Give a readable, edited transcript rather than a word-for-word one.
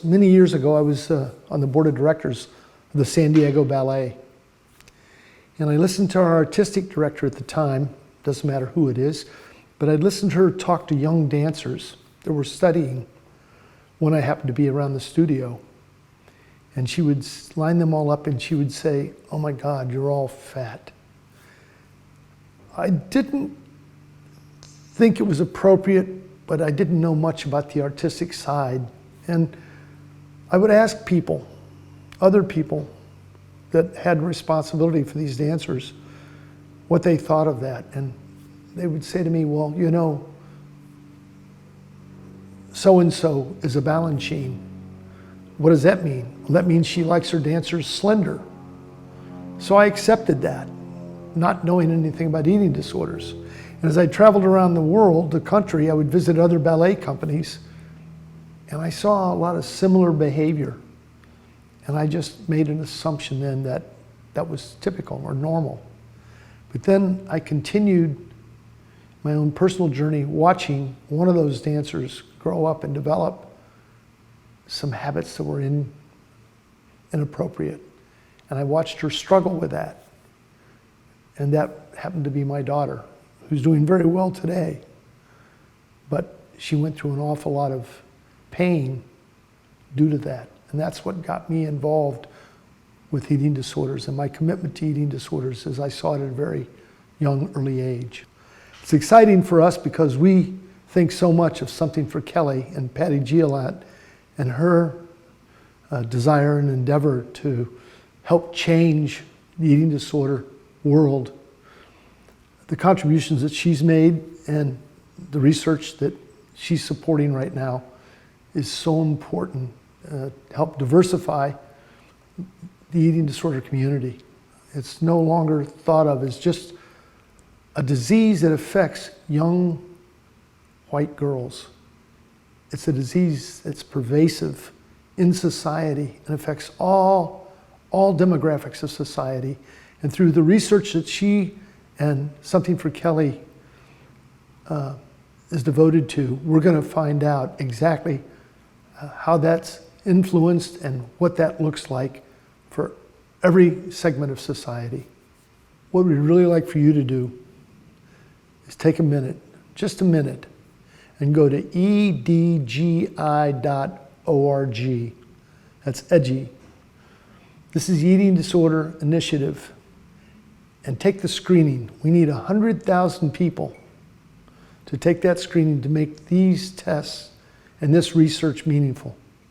Many years ago, I was on the board of directors of the San Diego Ballet. And I listened to our artistic director at the time, doesn't matter who it is, but I'd listened to her talk to young dancers that were studying when I happened to be around the studio. And she would line them all up and she would say, "Oh my God, you're all fat." I didn't think it was appropriate, but I didn't know much about the artistic side. And I would ask people, other people that had responsibility for these dancers, what they thought of that. And they would say to me, "Well, you know, so-and-so is a Balanchine. What does that mean?" "Well, that means she likes her dancers slender." So I accepted that, not knowing anything about eating disorders. And as I traveled around the world, the country, I would visit other ballet companies, and I saw a lot of similar behavior. And I just made an assumption then that that was typical or normal. But then I continued my own personal journey watching one of those dancers grow up and develop some habits that were inappropriate. And I watched her struggle with that. And that happened to be my daughter, who's doing very well today. But she went through an awful lot of pain due to that. And that's what got me involved with eating disorders and my commitment to eating disorders as I saw it at a very young, early age. It's exciting for us because we think so much of Something for Kelly and Patty Giolat and her desire and endeavor to help change the eating disorder world. The contributions that she's made and the research that she's supporting right now is so important to help diversify the eating disorder community. It's no longer thought of as just a disease that affects young white girls. It's a disease that's pervasive in society and affects all demographics of society. And through the research that she and Something for Kelly is devoted to, we're going to find out exactly how that's influenced and what that looks like for every segment of society. What we'd really like for you to do is take a minute, just a minute, and go to edgi.org. That's EDGI. This is the Eating Disorder Initiative. And take the screening. We need 100,000 people to take that screening to make these tests and this research meaningful.